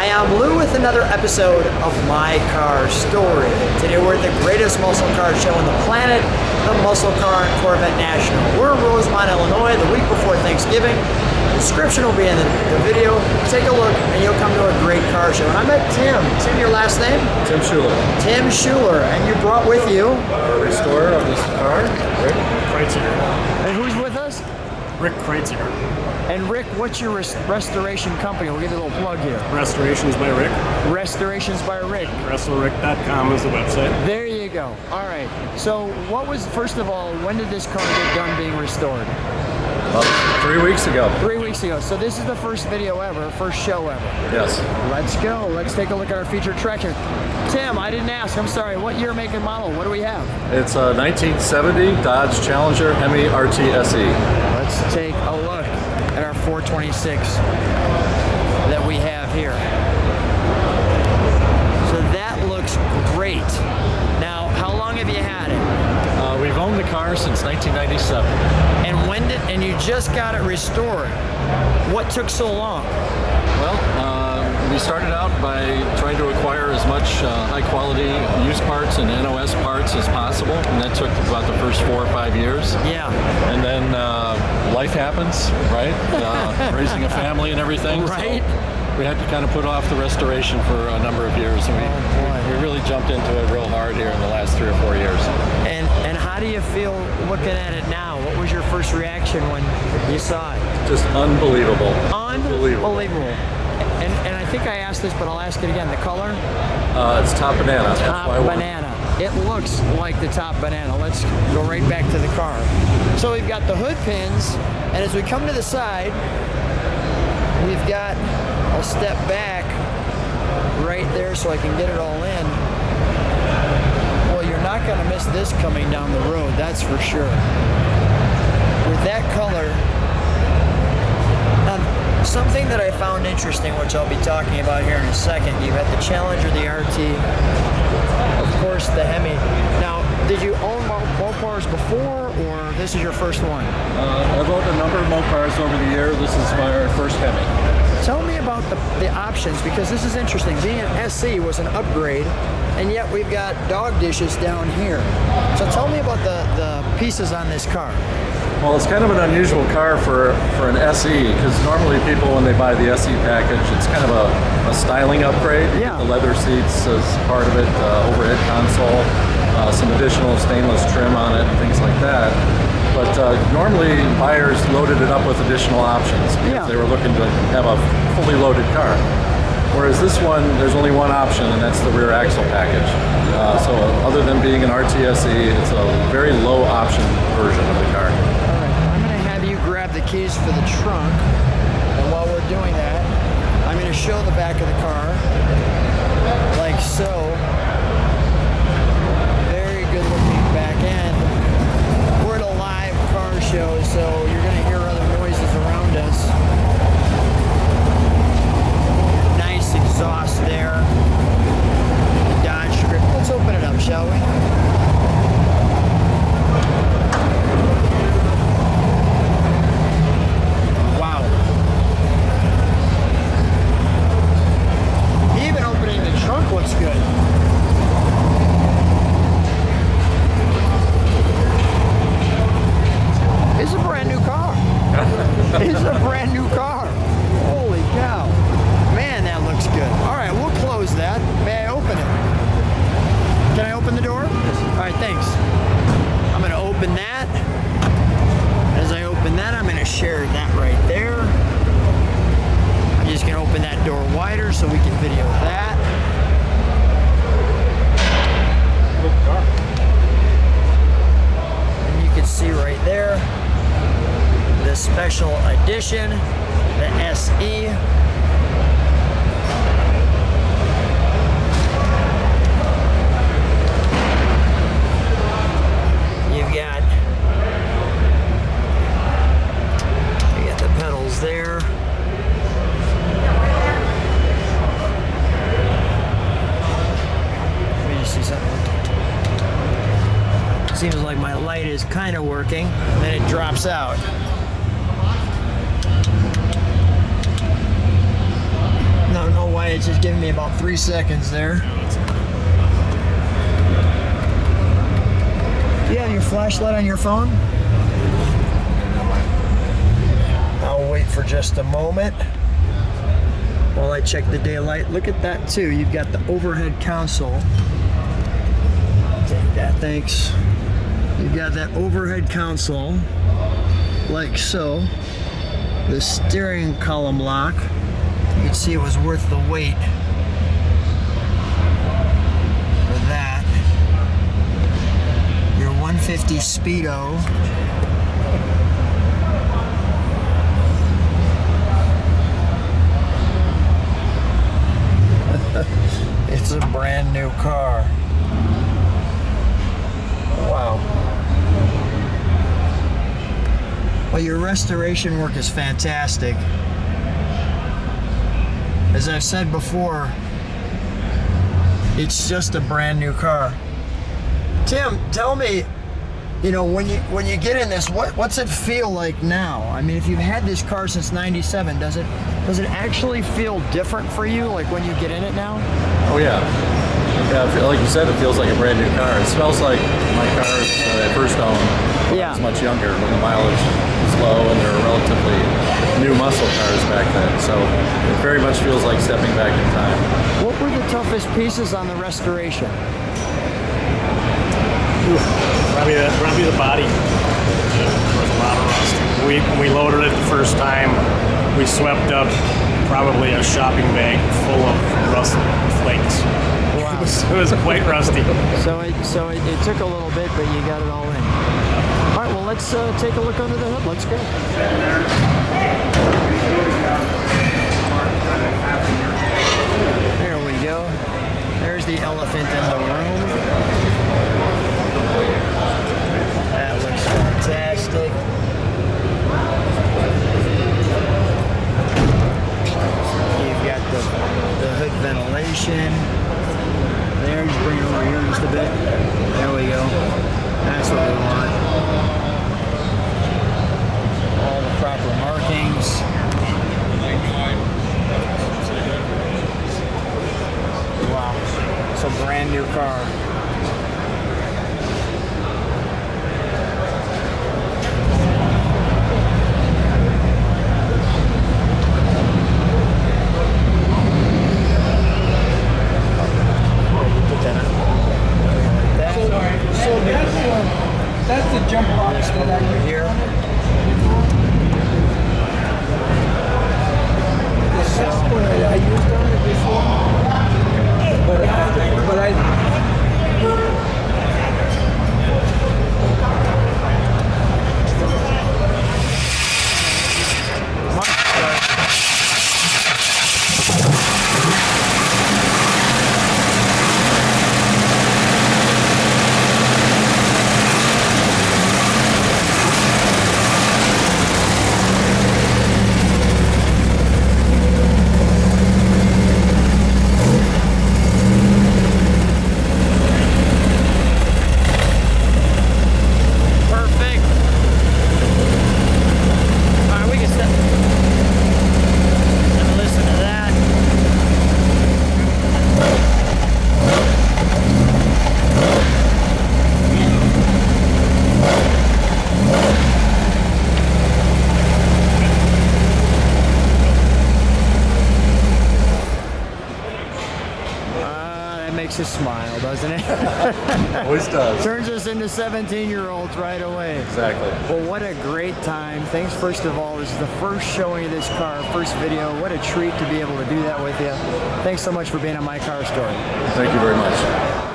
Hi, I'm Lou with another episode of My Car Story. Today we're at the greatest muscle car show on the planet, the Muscle Car and Corvette National. We're in Rosemont, Illinois, the week before Thanksgiving. The description will be in the video. Take a look and you'll come to a great car show. And I met Tim. Tim, your last name? Tim Schuler. Tim Schuler. And you brought with you? A restorer of this car, Rick Kreitziger. And who's with us? Rick Kreitziger. And Rick, what's your restoration company? We'll give you a little plug here. Restorations by Rick. Restorations by Rick. WrestleRick.com is the website. There you go. All right. So what was, first of all, when did this car get done being restored? About 3 weeks ago. 3 weeks ago. So this is the first video ever, first show ever. Yes. Let's go. Let's take a look at our featured traction. Tim, I didn't ask. I'm sorry. What year, make, and model? What do we have? It's a 1970 Dodge Challenger Hemi RT SE. Let's take a look at our 426 that we have here. So that looks great. Now, how long have you had it? We've owned the car since 1997. And when did, and you just got it restored. What took so long? Well, we started out by trying to acquire as much high-quality used parts and NOS parts as possible, and that took about the first 4 or 5 years. Yeah. And then life happens, right? Raising a family and everything. Right. So we had to kind of put off the restoration for a number of years, and we really jumped into it real hard here in the last 3 or 4 years. And how do you feel looking at it now? What was your first reaction when you saw it? Just unbelievable. Unbelievable. And I think I asked this, but I'll ask it again. The color? It's top banana. Top banana. It looks like the top banana. Let's go right back to the car. So we've got the hood pins, and as we come to the side, we've got, I'll step back right there so I can get it all in. Well, you're not going to miss this coming down the road, that's for sure. With that color, something that I found interesting, which I'll be talking about here in a second, you've got the Challenger, the RT, of course the Hemi. Now, did you own Mopars before, or this is your first one? I've owned a number of Mopars over the year. This is my first Hemi. Tell me about the options, because this is interesting. Being an SE was an upgrade, and yet we've got dog dishes down here. So tell me about the pieces on this car. Well, it's kind of an unusual car for an SE, because normally people, when they buy the SE package, it's kind of a styling upgrade. Yeah. The leather seats as part of it, overhead console, some additional stainless trim on it, and things like that. But normally buyers loaded it up with additional options because they were looking to have a fully loaded car. Whereas this one, there's only one option, and that's the rear axle package. So other than being an RTSE, it's a very low option version of the car. All right, I'm going to have you grab the keys for the trunk, and while we're doing that, I'm going to show the back of the car, like so. Very good looking back end. We're at a live car show, so you're going to hear other noises around us. Nice exhaust there. Dodge script. Let's open it up, shall we? Wow. Even opening the trunk looks good. It's a brand new car. It's a brand new car. Holy cow. Man, that looks good. All right, we'll close that. May I open it? Can I open the door? All right, thanks. I'm going to open that. As I open that, I'm going to share that right there. I'm just going to open that door wider so we can video that. And you can see right there the special edition, the SE. You got the pedals there. Let me just see something. Seems like my light is kind of working, then it drops out. No, no sorry, it's just giving me about 3 seconds there. Do you have your flashlight on your phone? I'll wait for just a moment while I check the daylight. Look at that too. You've got the overhead console. Take that, thanks. You've got that overhead console, like so. The steering column lock. You can see it was worth the wait for that. Your 150 Speedo. It's a brand new car. Wow. Well, your restoration work is fantastic. As I've said before, it's just a brand new car. Tim, tell me, you know, when you get in this, what's it feel like now? I mean, if you've had this car since '97, does it actually feel different for you, like when you get in it now? Oh yeah. Yeah, like you said, it feels like a brand new car. It smells like my cars that I first owned when I was much younger, when the mileage was low and they were relatively new muscle cars back then. So it very much feels like stepping back in time. What were the toughest pieces on the restoration? Probably the body. There was a lot of rust. When we loaded it the first time, we swept up probably a shopping bag full of rust flakes. Wow. It was quite rusty. So it took a little bit, but you got it all in. All right, well, let's take a look under the hood. Let's go. There we go. There's the elephant in the room. That looks fantastic. You've got the hood ventilation. There, just bring it over here just a bit. There we go. That's what we want. All the proper markings. Wow. It's a brand new car. That's the jump box that I use Here. That's what I used on it before. But I makes us smile, doesn't it? Always does. Turns us into 17-year-olds right away. Exactly. Well, what a great time. Thanks, first of all. This is the first showing of this car, first video. What a treat to be able to do that with you. Thanks so much for being on My Car Story. Thank you very much.